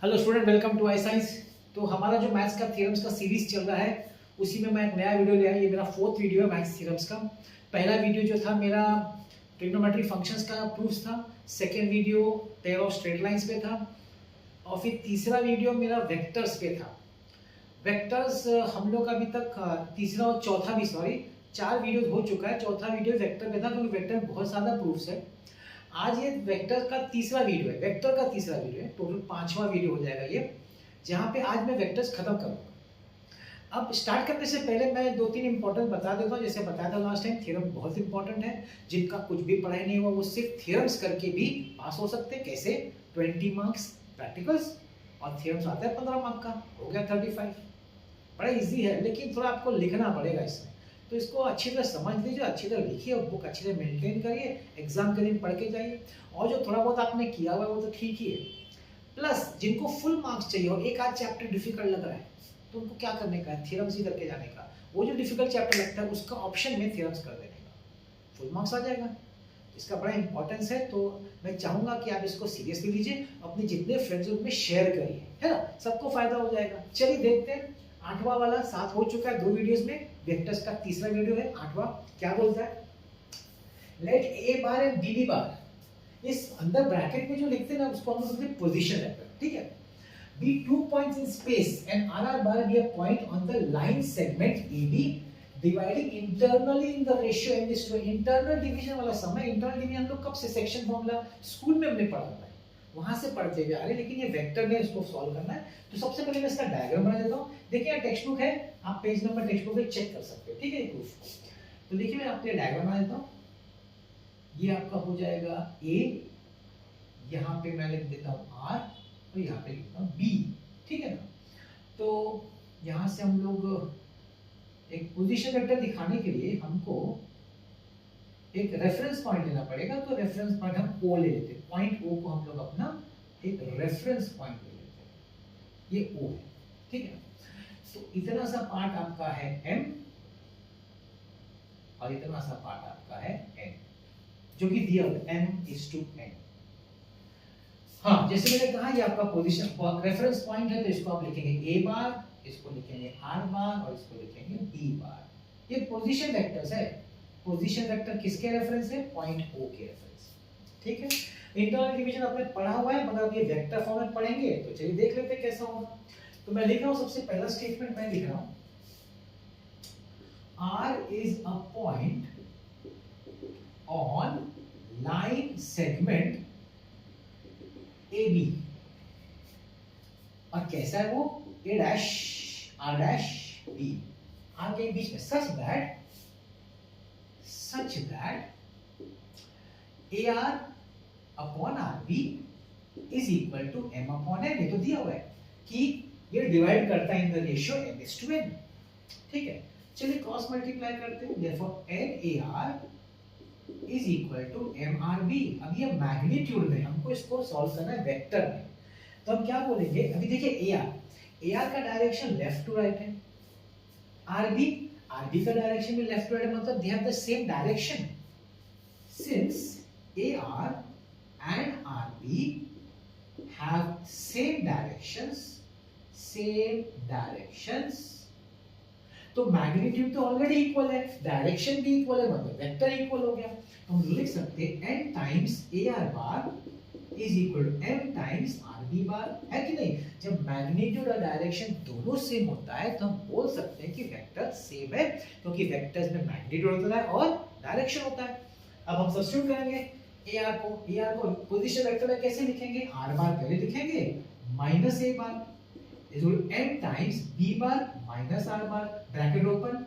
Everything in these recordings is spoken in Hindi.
Hello student, welcome to I science. तो हमारा जो मैथ्स का थ्योरम्स का सीरीज चल रहा है उसी में मैं एक नया वीडियो ले आया। ये मेरा 4th वीडियो है मैथ्स थ्योरम्स का। पहला वीडियो जो था मेरा ट्रिग्नोमेट्री फंक्शंस का प्रूफ्स था। Second video pair of straight lines पे था और फिर तीसरा वीडियो मेरा वेक्टर्स पे था। वेक्टर्स हम लोग अभी तक तीसरा और चौथा भी सॉरी 4 वीडियो हो चुका है। चौथा वीडियो वेक्टर पे था क्योंकि वेक्टर में बहुत ज़्यादा प्रूफ्स है। आज ये वेक्टर का तीसरा वीडियो है, वेक्टर का तीसरा वीडियो है। टोटल 5वां वीडियो हो जाएगा ये, जहाँ पे आज मैं वेक्टर्स खत्म करूँगा। अब स्टार्ट करने से पहले मैं 2-3 इंपॉर्टेंट बता देता हूँ। जैसे बताया था लास्ट टाइम, थ्योरम बहुत इंपॉर्टेंट है। जिनका कुछ भी पढ़ाई नहीं हुआ वो सिर्फ थ्योरम्स करके भी पास हो सकते हैं। कैसे? 20 मार्क्स प्रैक्टिकल्स और थ्योरम्स आता है 15 मार्क का, हो गया 35। बड़ा इजी है, लेकिन थोड़ा आपको लिखना पड़ेगा इसमें। तो इसको अच्छी तरह समझ लीजिए, अच्छी तरह लिखिए और बुक अच्छी तरह मेंटेन करिए। एग्जाम के दिन पढ़ के जाइए और जो थोड़ा बहुत आपने किया हुआ है वो तो ठीक ही है। प्लस जिनको फुल मार्क्स चाहिए और एक आध चैप्टर डिफिकल्ट लग रहा है तो उनको क्या करने का है, थ्योरम्स ही करके जाने का। वो जो डिफिकल्ट चैप्टर लगता है उसका ऑप्शन में थ्योरम्स कर देने का, फुल मार्क्स आ जाएगा। इसका बड़ा इंपॉर्टेंस है। तो मैं चाहूंगा कि आप इसको सीरियसली लीजिए, अपने जितने फ्रेंड्स हैं उनमें शेयर करिए, है ना, सबको फायदा हो जाएगा। चलिए देखते हैं। 8वां वाला 7 हो चुका है 2 वीडियोस में। वेक्टर्स का तीसरा वीडियो है 8वां। क्या बोलता है? Let A bar and B bar, इस अंदर ब्रैकेट में जो लिखते हैं ना उसको हम लोग बोलते हैं पोजीशन वेक्टर, ठीक है। Be 2 points in space and R bar be a point on the line segment AB dividing internally in the ratio m:2। Internal division वाला समय, इंटरनल डिवीजन हम लोग कब से सेक्शन फॉर्मूला स्कूल में हमने पढ़ा था, वहां से पढ़ते हुए आ रहे, लेकिन ये वेक्टर में इसको सॉल्व करना है। तो सबसे पहले मैं इसका डायग्राम बना देता हूं। देखिए टेक्स्ट बुक है, आप पेज नंबर टेक्स्ट बुक पे चेक कर सकते हो, ठीक है, प्रूफ को। तो देखिए मैं आपके लिए डायग्राम बना देता हूं। ये आपका हो जाएगा A, यहाँ पे मैं लिख देता हूं R और यहाँ पे लिखता हूं B, ठीक है ना। तो यहाँ से हम लोग एक पोजीशन वेक्टर दिखाने के लिए हमको एक रेफरेंस पॉइंट लेना पड़ेगा। तो रेफरेंस पॉइंट हम O ले लेते हैं। पॉइंट O को हम लोग अपना एक रेफरेंस पॉइंट ले लेते हैं। ये O है, ठीक है। तो इतना सा पार्ट आपका है M और इतना सा पार्ट आपका है N, जो कि दिया हुआ है M:N। हाँ, जैसे मैंने कहा ये आपका पोजीशन रेफरेंस पॉइंट है, तो इसको आप लिखेंगे A बार, इसको लिखेंगे R बार और इसको लिखेंगे B बार। ये पोजीशन वेक्टर्स है। पोजीशन वेक्टर किसके रेफरेंस है? पॉइंट O के रेफरेंस, ठीक है। इंटरनल डिवीजन आपने पढ़ा हुआ है, मगर अब ये वेक्टर फॉर्म में पढ़ेंगे तो चलिए देख लेते हैं कैसा होगा। तो मैं लिख रहा हूं, सबसे पहला स्टेटमेंट मैं लिख रहा हूं, R is a point on line segment AB। और कैसा है वो? A dash R dash B, R के बीच में, such that AR upon RB is equal to M upon N। ये तो दिया हुआ है कि ये डिवाइड करता है इन द रेशियो m:2n, ठीक है। चलिए क्रॉस मल्टीप्लाई करते हैं। therefore NAR is equal to MRB। अब ये मैग्नीट्यूड में, हमको इसको सॉल्व करना है वेक्टर में। तो हम क्या बोलेंगे, अभी देखिए AR का डायरेक्शन लेफ्ट टू राइट है, RB का डायरेक्शन भी लेफ्ट टू राइट है, मतलब they have the same direction. Since AR and RB have same directions, तो मैग्नीट्यूड तो ऑलरेडी इक्वल है, डायरेक्शन भी इक्वल है, मतलब वेक्टर इक्वल हो गया। तो हम लिख सकते हैं n times AR bar is equal to m times RB bar, है कि नहीं। जब मैग्नीट्यूड और डायरेक्शन दोनों सेम होता है तो हम बोल सकते हैं कि वेक्टर सेम है, क्योंकि वेक्टर्स में मैग्नीट्यूड होता है और डायरेक्शन होता है। अब हम सब्स्टिट्यूट करेंगे AR को पोजीशन वेक्टर में कैसे लिखेंगे? R बार पहले लिखेंगे minus A bar is equal to m times B bar minus R bar, bracket open,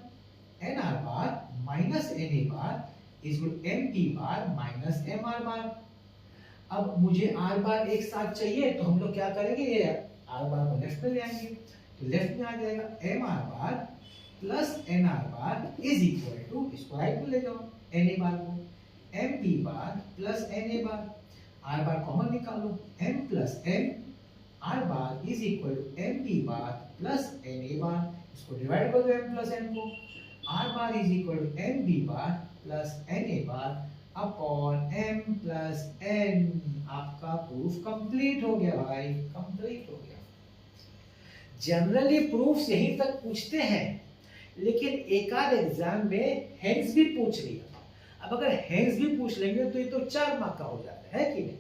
NR bar minus NA bar is equal to MP bar minus MR बार। अब मुझे R बार एक साथ चाहिए तो हम लोग क्या करेंगे, ये R बार को लेफ्ट में ले आएंगे, तो लेफ्ट में आ जाएगा MR bar plus NR bar is equal to, इसको राइट में ले जाओ, NA बार को MP bar plus NA bar. R bar common निकालो, M plus M, R bar is equal to MP bar plus NA bar. इसको डिवाइड कर दो M प्लस N को। R bar is equal to MB bar plus NA bar. Upon m plus n। आपका प्रूफ कंप्लीट हो गया भाई, कंप्लीट हो गया। जनरली प्रूफ्स यहीं तक पूछते हैं, लेकिन एक आध एग्जाम में हेंस भी पूछ लिया। अब अगर हेंस भी पूछ लेंगे तो ये तो 4 मार्क का हो जाता है कि नहीं।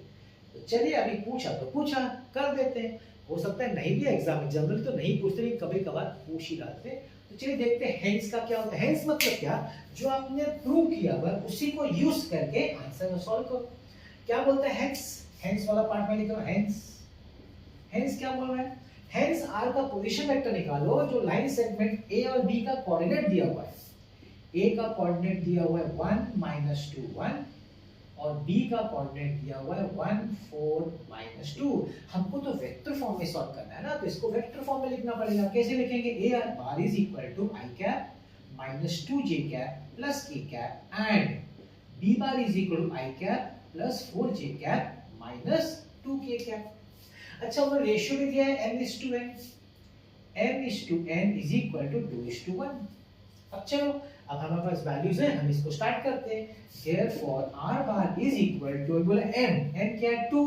तो चलिए, अभी पूछा तो पूछा, कर देते हैं। हो सकता है नहीं भी एग्जाम में, जनरली तो नहीं पूछते, लेकिन कभी कभार पूछ ही डालते। तो चलिए देखते हैं हेंस का क्या होता है। हेंस मतलब क्या, जो आपने प्रूव किया हुआ उसी को यूज करके आंसर को सॉल्व करो। क्या बोलते हैं हेंस, हेंस वाला पार्ट में लिख रहा हूं। हेंस, हेंस क्या बोल रहा है, हेंस आर का पोजीशन वेक्टर निकालो जो लाइन सेगमेंट ए और बी का कोऑर्डिनेट दिया हुआ है। ए का कोऑर्डिनेट दिया हुआ है 1 -2 1 और बी का कोऑर्डिनेट दिया हुआ है 1 4 -2। हमको तो वेक्टर फॉर्म में सॉल्व करना है ना, तो इसको वेक्टर फॉर्म में लिखना पड़ेगा। कैसे लिखेंगे, A R bar is equal to I cap -2 J cap plus K cap and B bar is equal to I cap plus 4 J cap -2 K cap. अच्छा, वो रेशियो भी दिया है m:n, m:n is equal to 2:1। अब चलो, अब हमारे पास वैल्यूज है, हम इसको स्टार्ट करते हैं। Therefore r bar is equal to, बोले n क्या है 2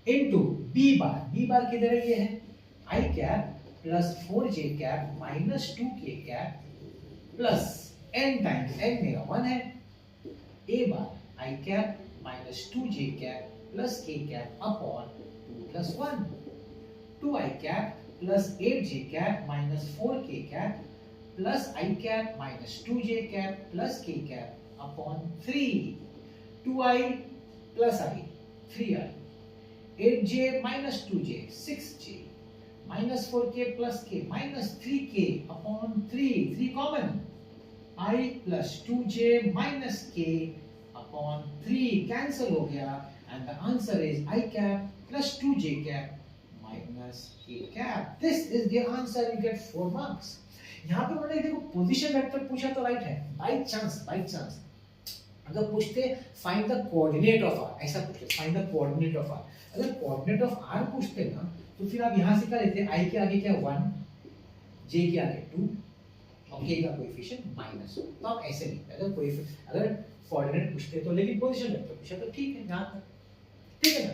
into b bar किधर है, ये है i cap plus 4j cap minus 2k cap plus n times n मेरा 1 है, a bar i cap minus 2j cap plus k cap upon 2 plus 1, 2i cap plus 8j cap minus 4k cap plus i cap minus 2j cap plus k cap upon 3, 2i plus i 3i, 8j minus 2j 6j minus 4k plus k minus 3k upon 3 common, i plus 2j minus k upon 3 cancel हो गया and the answer is i cap plus 2j cap minus k cap. This is the answer, you get 4 marks. यहाँ पे मैंने देखो पोजीशन वेक्टर पूछा तो राइट है, बाय चांस अगर पूछते find the coordinate of R, ऐसा पूछते find the coordinate of R, अगर कोऑर्डिनेट ऑफ आर पूछते ना तो फिर आप यहाँ से क्या लेते, आई के आगे क्या 1, जे के आगे 2 और के का कोएफिशिएंट -1, तो आप ऐसे लिखते अगर कोऑर्डिनेट पूछते तो। लेकिन पोजीशन वेक्टर पूछा तो ठीक है, यहाँ तक ठीक है ना।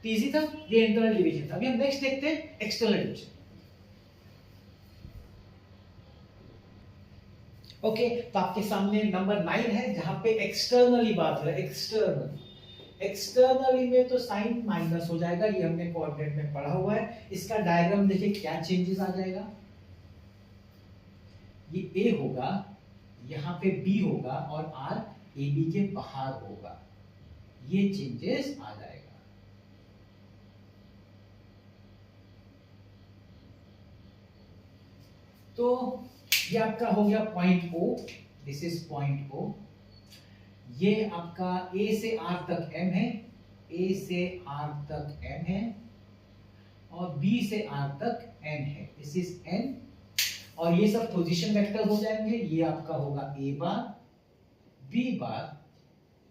इजी था, ये इंटरनल डिवीजन था। अभी हम नेक्स्ट देखते हैं एक्सटर्नल डिवीजन। ओके, तो आपके सामने नंबर 9 है जहां पे एक्सटर्नली बात हो रहा है। एक्सटर्नली में तो साइन माइनस हो जाएगा, ये हमने कोऑर्डिनेट में पढ़ा हुआ है। इसका डायग्राम देखिए क्या चेंजेस आ जाएगा, ये ए होगा, यहाँ पे बी होगा और आर ए बी के बाहर होगा, ये चेंजेस आ जाएगा। तो ये आपका हो गया point O, this is point O। ये आपका A से R तक M है, A से R तक M है और B से R तक N है, दिस इज N। और ये सब पोजीशन वेक्टर हो जाएंगे, ये आपका होगा A bar, B bar,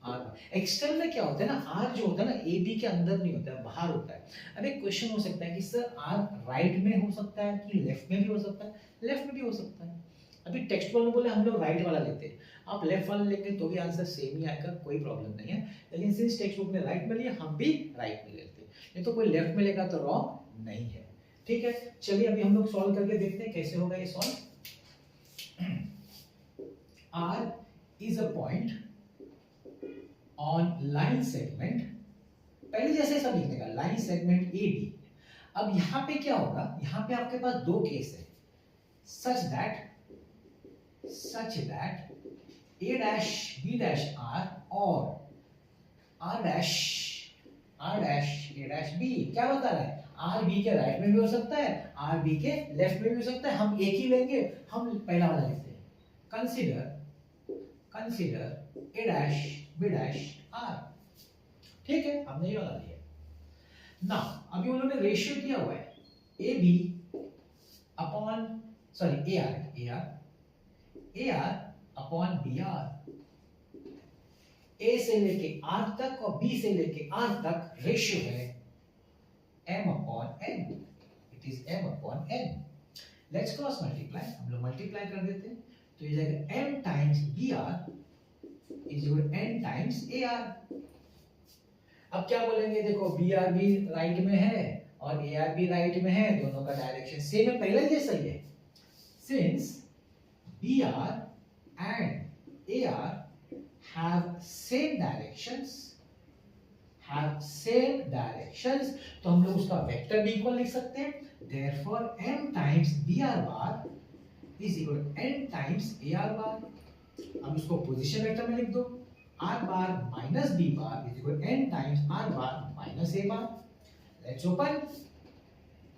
R bar. External में क्या होता है ना, R जो होता है ना ए बी के अंदर नहीं होता है, बाहर होता है। अब एक क्वेश्चन हो सकता है कि सर R राइट में हो सकता है कि लेफ्ट में भी हो सकता है, लेफ्ट में भी हो सकता है। अभी टेक्स्ट बुक में बोले हम लोग राइट वाला लेते हैं, आप लेफ्ट वाला लेंगे तो भी आंसर सेम ही आएगा, कोई प्रॉब्लम नहीं है। लेकिन सिंस टेक्स्ट बुक में राइट में लिया, हम भी राइट में लेते हैं, नहीं तो कोई लेफ्ट में लेगा तो रॉन्ग नहीं है। ठीक है, चलिए अभी हम लोग सॉल्व करके देखते हैं कैसे होगा ये solve. R is a point on line segment, पहले जैसे सब लिखने का लाइन सेगमेंट ए बी। अब यहाँ पे क्या होगा, यहाँ पे आपके पास दो केस है, such that a dash b dash r और r dash a dash b। क्या बता रहा है, r b के राइट में भी हो सकता है, r b के लेफ्ट में भी हो सकता है। हम एक ही लेंगे, हम पहला वाला लेते हैं। Consider a dash b dash r, ठीक है, हमने ये वाला लिया। ना अभी उन्होंने रेशियो दिया हुआ है A B upon sorry A R upon B R. A से लेके आर तक और बी से लेके आर तक रेशियो है m upon n, it is m upon n। Let's cross multiply, हम लोग मल्टीप्लाई कर देते हैं तो ये जाएगा m times B R is equal to n times AR। अब क्या बोलेंगे, देखो BR भी राइट में है और AR भी राइट में है, दोनों का डायरेक्शन सेम है, पहले जैसा ही है। Since BR and AR have same directions, तो हम लोग उसका वेक्टर भी इक्वल लिख सकते हैं। therefore m times BR bar is equal to n times AR bar। अब इसको पोजीशन वेक्टर में लिख दो, R bar minus B bar is equal to n times R bar minus A bar। let's open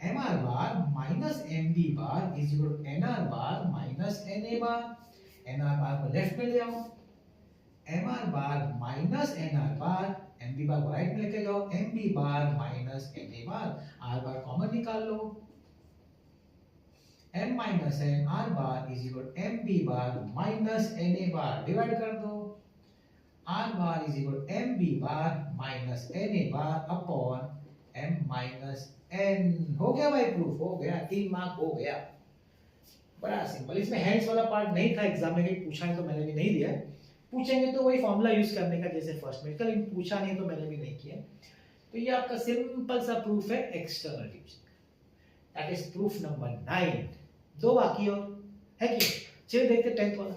MR bar minus MB bar is equal to NR bar minus NA bar। NR bar को लेफ्ट में ले आओ, MR bar minus NR bar, MB bar को राइट में लेके जाओ, MB bar minus NA bar, R bar common निकाल लो, M minus N R bar is equal to MB bar minus NA bar, divide कर दो, R bar is equal to MB bar minus NA bar upon M minus N। हो गया भाई, प्रूफ हो गया, 3 मार्क हो गया। बड़ा सिंपल, इसमें हैंड्स वाला पार्ट नहीं था, एग्जाम में कहीं पूछा है तो मैंने भी नहीं दिया, पूछेंगे तो वही फॉर्मूला यूज करने का जैसे फर्स्ट में, लेकिन पूछा नहीं तो मैंने भी नहीं किया। तो ये आपका सिंपल सा प्रूफ है external division, that is proof number 9। 2 बाकी और है कि, चलिए देखते 10th वाला।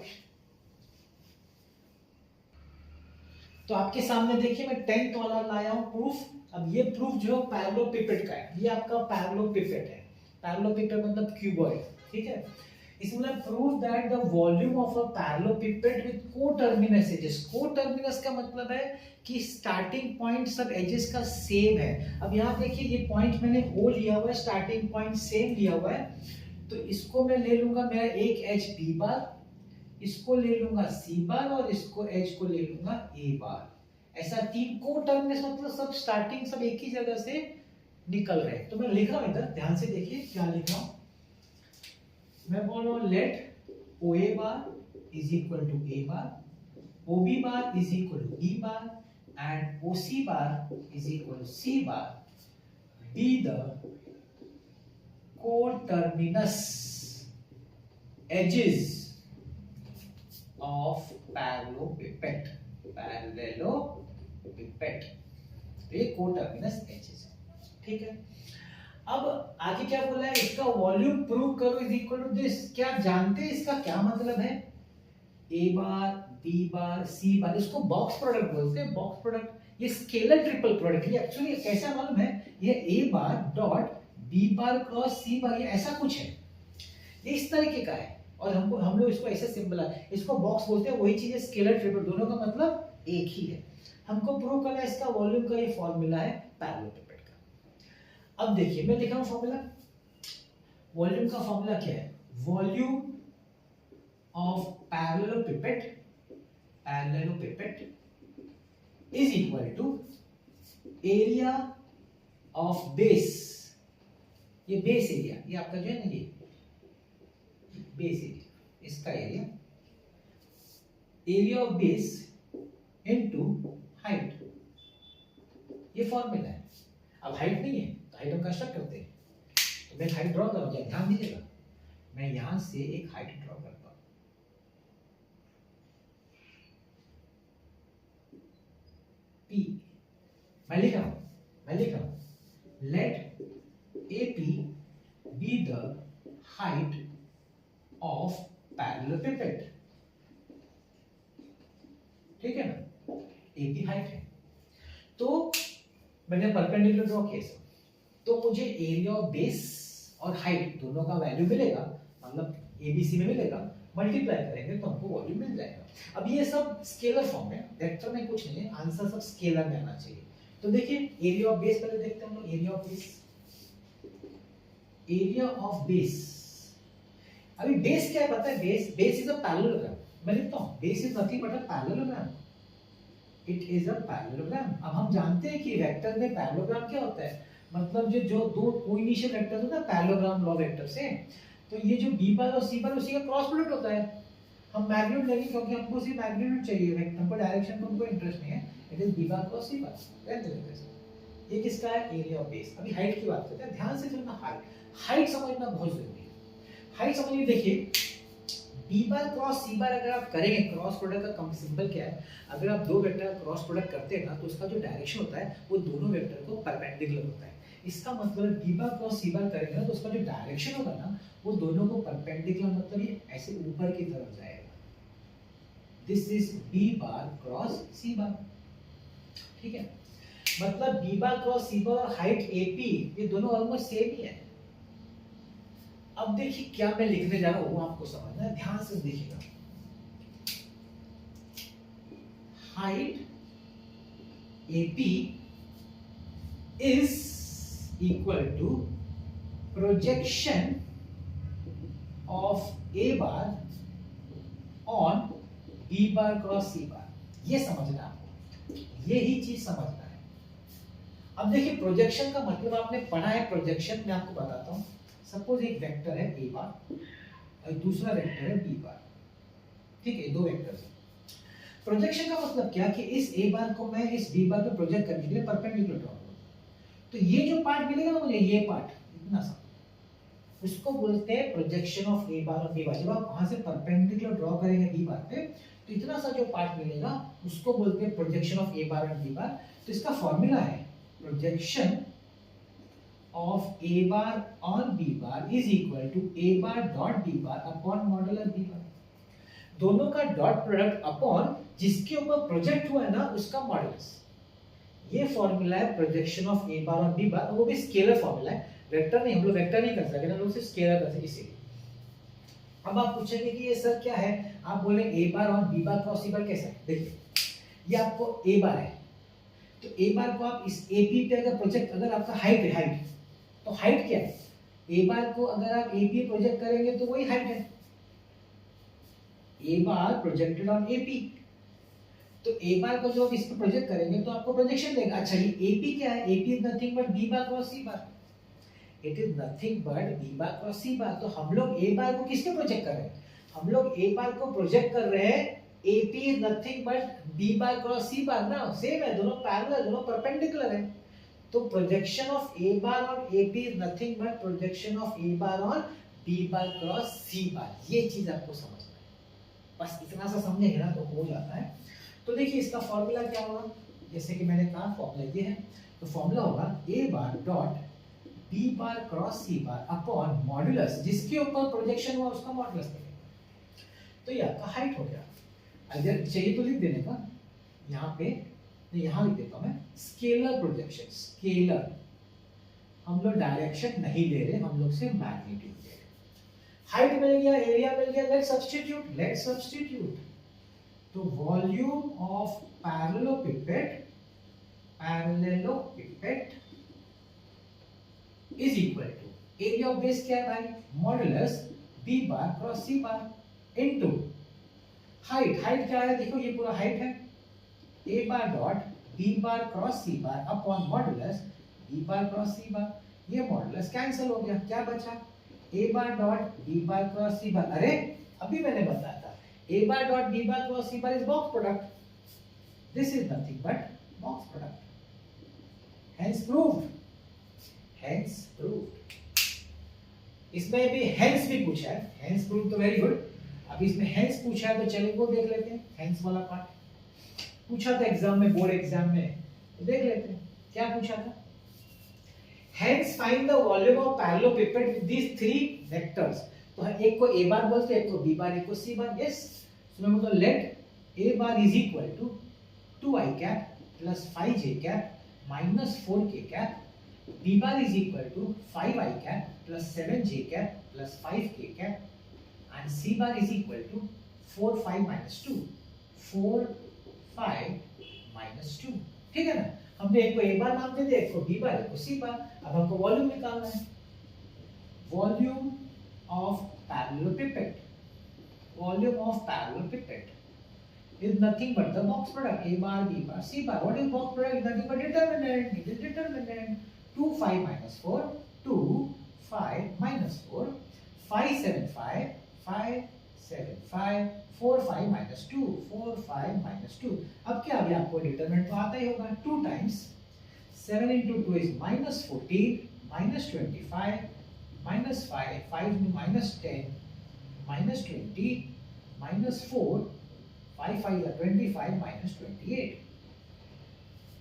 तो आपके सामने देखिए मैं 10th वाला लाया हूं प्रूफ। अब ये प्रूफ जो पैरेललोपिपेड का है, ये आपका पैरेललोपिपेड है। पैरेललोपिपेड मतलब क्यूबॉइड, ठीक है। इसमें prove that the volume of a parallelopiped with coterminous edges. Coterminous का मतलब है कि स्टार्टिंग पॉइंट सब एजेस का सेम है। अब यहाँ देखिए ये पॉइंट मैंने O लिया हुआ है, स्टार्टिंग पॉइंट सेम लिया हुआ है, तो इसको मैं ले लूंगा मेरा एक एज B बार, इसको ले लूंगा C बार और इसको एज को ले लूंगा A बार। ऐसा 3 कोटर्मिनस मतलब सब स्टार्टिंग सब एक ही जगह से निकल रहे हैं। तो मैं लिख रहा हूं इधर, ध्यान से देखिए क्या लिख रहा हूं। मैं बोल रहा हूं let OA bar is equal to A bar, OB bar is equal to B bar and OC bar is equal to C bar be the coterminous edges of parallelopiped. तो ये कोटर्मिनस एजेस है, ठीक है। अब आगे क्या बोला है, इसका वॉल्यूम प्रूव करो इज इक्वल टू दिस। क्या आप जानते हैं इसका क्या मतलब है? A bar B bar C बार, इसको बॉक्स प्रोडक्ट बोलते हैं। बॉक्स प्रोडक्ट ये स्केलर ट्रिपल प्रोडक्ट, ये एक्चुअली कैसा मालूम है, ये A bar dot B bar cross C बार, ये ऐसा कुछ है, ये इस तरीके का है। और हम लोग इसको ऐसे सिंबल है, इसको बॉक्स बोलते हैं। वही चीज है स्केलर ट्रिपल, दोनों का मतलब एक ही है। हमको प्रूव करना है इसका वॉल्यूम का, ये फॉर्मूला है पैरेललोपिपेड का। अब देखिए मैं लिखा हूं फॉर्मूला, वॉल्यूम का फॉर्मूला क्या है, volume of parallelopiped is equal to area of base. ये बेस एरिया, ये आपका जो है ना, ये बेस एरिया, इसका area of base into height, ये फॉर्मूला है। अब हाइट नहीं है तो हाइट हम कंस्ट्रक्ट करते हैं, तो मैं हाइट ड्रॉ करूंगा, ध्यान दीजिएगा। मैं यहां से एक हाइट ड्रॉ करता हूं, P। मैं लिख रहा हूं let AP be the height of parallelepiped, ठीक है ना। AP हाइट है, तो मैंने परपेंडिकुलर ड्रॉ किया, तो मुझे एरिया ऑफ बेस और हाइट दोनों का वैल्यू मिलेगा, मतलब ABC में मिलेगा, मल्टीप्लाई करेंगे तो हमको वॉल्यूम मिल जाएगा। अब ये सब स्केलर फॉर्म है, वेक्टर में कुछ नहीं है, आंसर सब स्केलर में आना चाहिए। तो देखिए एरिया ऑफ बेस पहले देखते हैं हम लोग। एरिया ऑफ बेस, अभी बेस क्या है पता है, बेस इज अ पैरेललोग्राम। मैं लिखता हूं base is nothing but a parallelogram, it is a parallelogram. अब हम जानते हैं कि वेक्टर में पैरेललोग्राम क्या होता है, मतलब जो दो कोइनिशियल वेक्टर्स होता है पैरेललोग्राम लॉ वेक्टर से, तो ये जो B बार और C बार उसी का क्रॉस प्रोडक्ट होता है। हम मैग्नीट्यूड लेंगे क्योंकि हमको सिर्फ मैग्नीट्यूड चाहिए, हमको डायरेक्शन को हमको इंटरेस्ट नहीं है। It is B bar cross C बार। ये किसका है, एरिया ऑफ बेस। अभी हाइट की बात करते हैं, ध्यान से सुनना। हाइट समझना बहुत जरूरी है। हाइट समझिए, देखिए बी बार क्रॉस सी बार अगर आप करेंगे, क्रॉस प्रोडक्ट का सिंबल क्या है, अगर आप दो वेक्टर का क्रॉस प्रोडक्ट करते हैं ना तो उसका जो डायरेक्शन होता है वो दोनों वेक्टर को परपेंडिकुलर होता है। इसका मतलब बी बार क्रॉस सी बार करेंगे ना तो उसका जो डायरेक्शन होगा ना वो दोनों को परपेंडिकुलर, मतलब ये ऐसे ऊपर की तरफ जाएगा। This is B bar cross C bar, ठीक है। मतलब बी बार क्रॉस सी बार और हाइट एपी ये दोनों ऑलमोस्ट सेम ही है। अब देखिए क्या मैं लिखने जा रहा हूं आपको समझना है, ध्यान से देखिएगा। Height AP is equal to projection of A bar on B bar cross C bar. ये समझना है आपको, ये ही चीज समझना है। अब देखिए प्रोजेक्शन का मतलब आपने पढ़ा है, प्रोजेक्शन मैं आपको बताता हूं। सपोज एक वेक्टर है ए बार और दूसरा वेक्टर है बी बार, ठीक है, दो वेक्टर्स हैं। प्रोजेक्शन का मतलब क्या कि इस ए बार को मैं इस बी बार पे प्रोजेक्ट करने के लिए परपेंडिकुलर ड्रॉ करूंगा, तो ये जो पार्ट मिलेगा ना मुझे, ये पार्ट इतना सा, उसको बोलते हैं प्रोजेक्शन ऑफ ए बार और बी बार। जब आप वहां से परपेंडिकुलर ड्रॉ करेंगे बी बार पे तो इतना सा जो पार्ट मिलेगा उसको बोलते हैं प्रोजेक्शन ऑफ ए बार और बी बार। तो इसका फॉर्मूला है projection of a bar on b bar is equal to a bar dot b bar upon modulus b bar। दोनों का डॉट प्रोडक्ट अपॉन जिसके ऊपर प्रोजेक्ट हुआ है ना उसका मॉडुलस। ये फॉर्मूला है projection of A bar on B bar, वो भी स्केलर फॉर्मूला है, वेक्टर नहीं, हम लोग वेक्टर नहीं कर सकते ना, लोग सिर्फ स्केलर कर सकते इसीलिए। अब आप पूछेंगे कि ये सर क्या है, आप बोले ए bar on B bar cross C बार कैसा है। देखिए ये आपको ए बार है, तो ए बार को आप इस ए बी पे अगर प्रोजेक्ट, अगर आपका हाइट है, हाइट तो हाइट क्या है, ए बार को अगर आप ए बी प्रोजेक्ट करेंगे तो वही हाइट है, A bar projected on A P. तो ए बार को जो आप इस पे प्रोजेक्ट करेंगे तो आपको प्रोजेक्शन देगा। अच्छा ये ए पी क्या है, A P is nothing but B bar cross C bar, it is nothing but B bar cross C bar. तो हम लोग ए बार को किस पे प्रोजेक्ट कर रहे हैं, हम लोग ए बार को प्रोजेक्ट कर रहे हैं, A P is nothing but B bar cross C bar ना, सेम है, दोनों पैरेलल, दोनों परपेंडिकुलर है। तो projection of A bar on A P is nothing but projection of A bar on B bar cross C bar. ये चीज आपको समझना है, बस इतना सा समझेंगे ना तो हो जाता है। तो देखिए इसका फॉर्मूला क्या होगा, जैसे कि मैंने कहा फॉर्मूला ये है, तो फॉर्मूला होगा A bar dot B bar cross C bar upon modulus जिसके ऊपर प्रोजेक्शन हुआ उसका मॉडुलस निकलेगा। तो ये आपका हाइट हो गया। अगर चाहिए तो लिख देने का, यहाँ पे यहाँ लिख देता हूं मैं स्केलर प्रोजेक्शन। स्केलर, हम लोग डायरेक्शन नहीं ले रहे, हम लोग सिर्फ मैग्नीट्यूड ले रहे। हाइट मिल गया, एरिया मिल गया, लेट्स सब्स्टिट्यूट। तो volume of parallelopiped is equal to area of base क्या है भाई, modulus B bar cross C bar into height. Height क्या है, देखो ये पूरा हाइट है, A bar dot B bar cross C bar upon modulus B bar cross C bar. ये मॉडुलस कैंसिल हो गया, क्या बचा, A bar dot B bar cross C bar. अरे अभी मैंने बताया था ए bar dot B bar cross C bar is box product, this is nothing but box product, hence proved, hence proved. इसमें भी हेंस भी पूछा है, हेंस प्रूव्ड तो वेरी गुड। अब इसमें हेंस पूछा है तो चलिए वो देख लेते हैं, हेंस वाला पार्ट पूछा था एग्जाम में, बोर्ड एग्जाम में, तो देख लेते हैं क्या पूछा था। Hence find the volume of parallelepiped with these three vectors। तो एक को a बार बोलते हैं, एक को b बार, एक को c बार। यस, सो मैं बोलता हूं let a bar is equal to 2i cap plus 5j cap minus 4k cap, b bar is equal to 5i cap plus 7j cap plus 5k cap, and c bar is equal to 4 5 minus 2 4 5 minus 2। ठीक है ना, हमने एक को ए बार नाम दे दिया, एक को बी बार, एक को सी बार। अब हमको वॉल्यूम निकालना है, volume of parallelopiped, volume of parallelopiped is nothing but the box product A bar B bar C bar. What is box product, nothing but determinant, it is determinant 2 5 minus 4 2 5 minus 4 5 7 5 5 7 5 4 5 minus 2 4 5 minus 2। अब क्या अभी आपको डिटरमिनेंट तो आता ही होगा, 2 times 7 into 2 is minus 14 minus 25 minus 5 5 minus 10 minus 20 -4, 5 5 is 25 minus 28.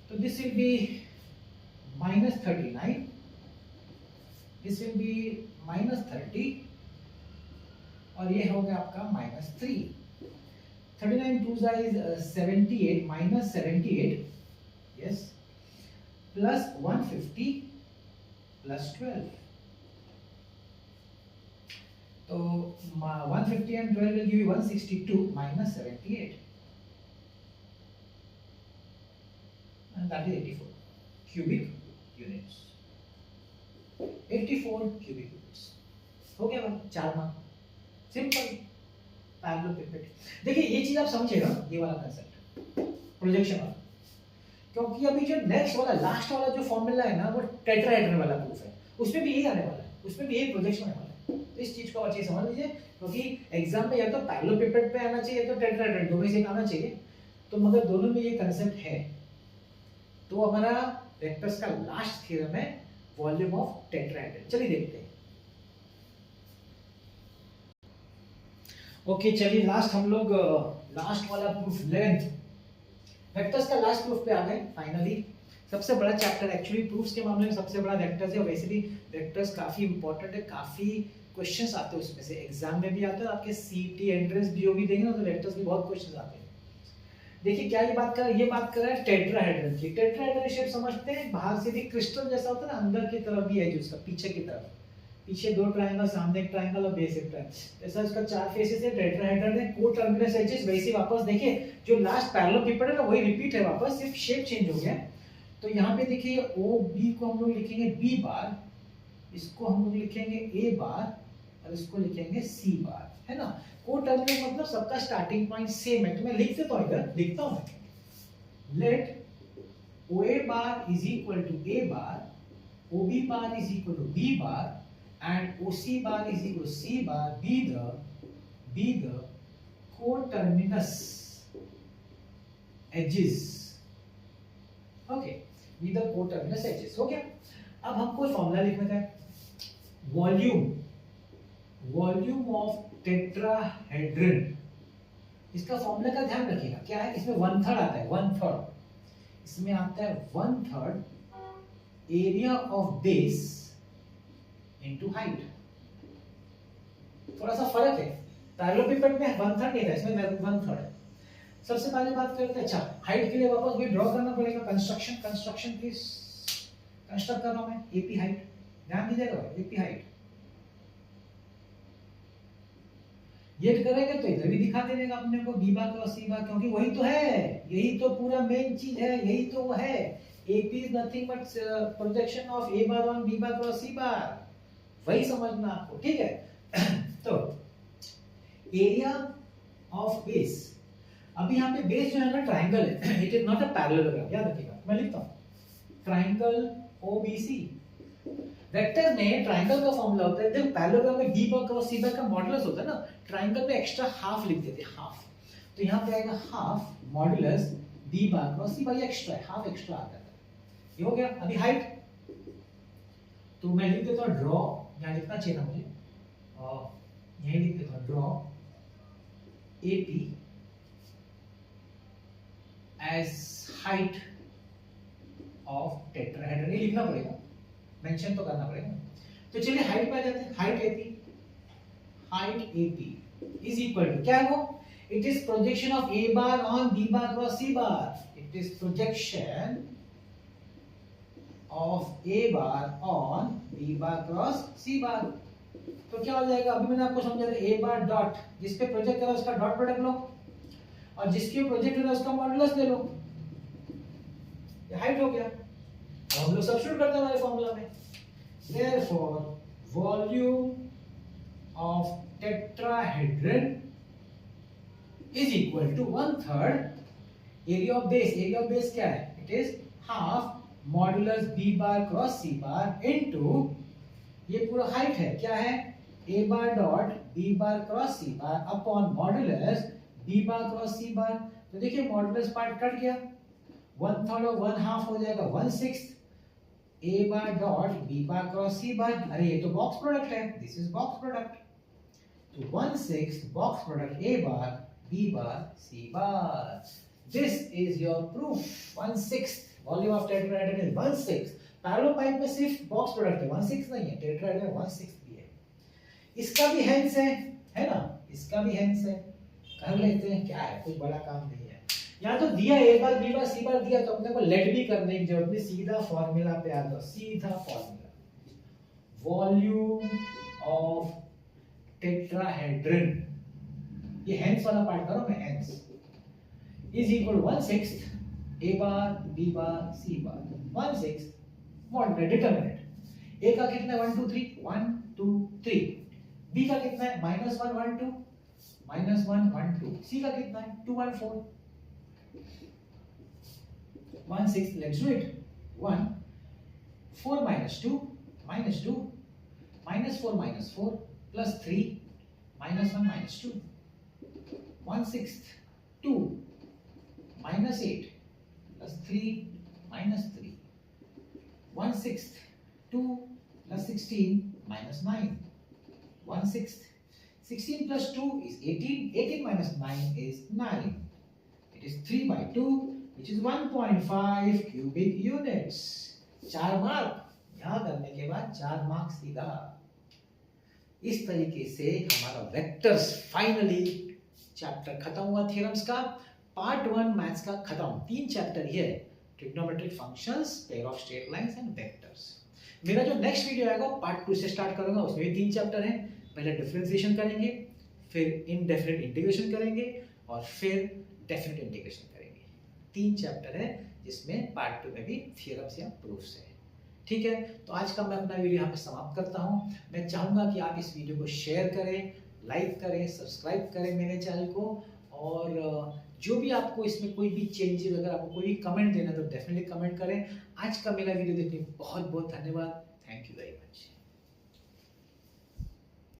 So this will be minus 39. This will be minus 30 और ये हो गया आपका -3. 39 2 is 78 minus 78, yes, plus 150 plus 12. So 150 and 12 will give you 162 minus 78, and that is 84 cubic units. 84 cubic units. हो गया भाई, 4 मार्क, सिंपल पैरेललोपिपेड. देखिए ये चीज आप समझेगा, ये वाला कंसेप्ट प्रोजेक्शन वाला, क्योंकि अभी जो नेक्स्ट वाला लास्ट वाला जो फॉर्मूला है ना वो टेट्राहेड्रन वाला प्रूफ है, उसमें भी यही आने वाला है, उसमें भी यही प्रोजेक्शन आने वाला है. तो इस चीज को अच्छे से समझ लीजिए, क्योंकि एग्जाम में या तो पैरेललोपिपेड पे आना चाहिए या तो टेट्राहेड्रन, दोनों से आना चाहिए. तो मगर दोनों में ये कंसेप्ट है. तो हमारा वेक्टर्स का लास्ट थ्योरम है वॉल्यूम ऑफ टेट्राहेड्रन. चलिए देखते हैं. ओके चलिए लास्ट हम लोग लास्ट वाला प्रूफ लेंथ वेक्टर्स का लास्ट प्रूफ पे आ गए फाइनली. सबसे बड़ा चैप्टर एक्चुअली प्रूफ्स के मामले में सबसे बड़ा वेक्टर्स है. वैसे भी वेक्टर्स काफी इंपॉर्टेंट है, काफी क्वेश्चंस आते हैं उसमें से, एग्जाम में भी आते हैं, आपके सीटी एंट्रेंस बीओ भी देंगे ना तो वेक्टर्स भी बहुत क्वेश्चंस आते हैं. देखिए क्या ये बात कर रहा है, ये बात कर रहा है टेट्राहेड्रन की. टेट्राहेड्रन शेप समझते हैं, बाहर से भी क्रिस्टल जैसा होता है ना, अंदर की तरफ भी है जो उसका पीछे की तरफ, पीछे 2 ट्रायंगल, सामने एक ट्रायंगल और बेस एक ट्रायंगल, ऐसा उसका 4 फेसेस है. टेट्राहेड्रन है, को टर्मिनस एजेस वैसे वापस देखिए जो लास्ट पैरेललोपिपेड है ना वही रिपीट है वापस, सिर्फ शेप चेंज हो गया. तो यहाँ पे देखिए ओ बी को हम लोग लिखेंगे बी बार, इसको हम लोग लिखेंगे ए बार और इसको लिखेंगे सी बार, है ना. को टर्मिनस मतलब सबका स्टार्टिंग पॉइंट सेम है. तो मैं लिख देता हूँ, इधर लिखता हूँ, let O A bar is equal to A bar, O B bar is equal to B bar and OC bar is equal to C bar be the coterminous edges. Okay, be the coterminus edges. हो गया. अब हमको फॉर्मूला लिखना है, वॉल्यूम ऑफ टेट्राहेड्रन. इसका फॉर्मूला का ध्यान रखिएगा, क्या है इसमें 1/3 आता है, 1/3 इसमें आता है 1/3 area of base into height. थोड़ा सा फर्क है, पैरेललोपिपेड में 1/3 नहीं था, इसमें 1/3 है. सबसे पहले बात करते हैं, अच्छा हाइट के लिए वापस वही ड्रॉ करना पड़ेगा. कंस्ट्रक्शन प्लीज कंस्ट्रक्ट कर रहा हूं मैं. एपी हाइट ध्यान दीजिएगा भाई, एपी हाइट ये करेंगे तो इधर भी दिखा देगा अपने को बी बार क्रॉस सी बार, क्योंकि वही तो है, यही तो पूरा मेन चीज है, यही तो वो है. AP is nothing but projection of A bar on B bar cross C bar, वही समझना आपको, ठीक है. तो एरिया ऑफ बेस, अभी यहाँ पे बेस जो है ना ट्रायंगल है, it is not a parallelogram, याद रखिएगा. मैं लिखता हूँ ट्रायंगल ओबीसी. वेक्टर में ट्रायंगल का फॉर्मूला होता है, जब पैरेललोग्राम में बी बार क्रॉस सी बार का मॉडुलस होता है ना, ट्रायंगल में एक्स्ट्रा हाफ लिख देते हैं, हाफ. तो यहाँ पे आएगा half modulus B bar cross C bar, ये एक्स्ट्रा है, हाफ एक्स्ट्रा आता है. ये हो गया. अभी हाइट तो मैं लिख देता हूँ ड्रॉ, यहाँ लिखना चाहिए ना मुझे, और यही लिख देता हूँ draw AP as height of tetrahedron. ये लिखना पड़ेगा, मेंशन तो करना पड़ेगा. तो चलिए हाइट पे आ जाते हैं. Height AP is equal to क्या है वो, it is projection of A bar on B bar cross C bar. It is projection of A bar on B bar cross C bar. तो क्या हो जाएगा, अभी मैंने आपको समझा था, A bar डॉट जिस पे प्रोजेक्ट करा उसका डॉट प्रोडक्ट लो, और जिसके प्रोजेक्ट करा उसका मॉडुलस ले लो. ये हाइट हो गया. अब हम लोग सब्स्टिट्यूट करते हैं हमारे फॉर्मूला में. Therefore volume of tetrahedron is equal to 1/3 area of base. area of base क्या है, it is half modulus B bar cross C bar into ये पूरा हाइट है, क्या है A bar dot B bar cross C bar upon modulus B bar cross C bar. तो देखिए मॉडुलस पार्ट कट गया, 1/3 और 1/2 हो जाएगा 1/6 A bar dot B bar cross C bar. अरे ये तो बॉक्स प्रोडक्ट है, दिस इज बॉक्स प्रोडक्ट. तो 1/6 box product A bar B bar C bar. This is your proof. 1/6 volume of tetrahedron is 1/6. Parallel pipe में सिर्फ बॉक्स प्रोडक्ट है, 1/6 नहीं है, टेट्राहेड्रन 1/6 भी है. इसका भी हेंस है ना, इसका भी हेंस है, कर लेते हैं, क्या है, कोई बड़ा काम नहीं है. यहाँ तो दिया A bar B bar C बार दिया, तो अपने को लेट भी करने की जरूरत नहीं, सीधा फॉर्मूला पे आ जाओ, सीधा फॉर्मूला. वॉल्यूम ऑफ टेट्राहेड्रन, ये हेंस वाला पार्ट करो, मैं hence is equal 1/6 A bar B bar C bar. 1/6 moderate determinant. A का कितना है 1 2 3 1 2 3. B का कितना है -1 1 2 -1 1 2. C का कितना है 2 1 4. 1/6. Let's do it. 1 4 -2 -2 -4 -4 plus 3 -1 -2. 1/6 2 -8 plus 3 -3. 1/6 2 plus 16 -9. 1/6 16 plus 2 is 18. 18 minus 9 is 9. It is 3/2, which is 1.5 cubic units. 4 mark. यहाँ करने के बाद 4 मार्क सीधा. इस तरीके से हमारा वेक्टर्स फाइनली चैप्टर खत्म हुआ थ्योरम्स का. पार्ट 1 मैथ्स का खत्म. 3 चैप्टर ये है, trigonometric functions, pair of straight lines and vectors. मेरा जो नेक्स्ट वीडियो आएगा पार्ट 2 से स्टार्ट करूंगा, उसमें भी 3 चैप्टर हैं. पहले डिफरेंशिएशन करेंगे, फिर इनडेफिनिट इंटीग्रेशन करेंगे और फिर डेफिनिट इंटीग्रेशन करेंगे. 3 चैप्टर है जिसमें पार्ट 2 में भी थ्योरम्स या प्रूफ्स है. ठीक है, तो आज का मैं अपना वीडियो यहाँ पे समाप्त करता हूँ. मैं चाहूँगा कि आप इस वीडियो को शेयर करें, लाइक करें, सब्सक्राइब करें मेरे चैनल को. और जो भी आपको इसमें कोई भी चेंजेस, अगर आपको कोई भी कमेंट देना तो डेफिनेटली कमेंट करें. आज का मेरा वीडियो देखने बहुत बहुत धन्यवाद. Thank you very much.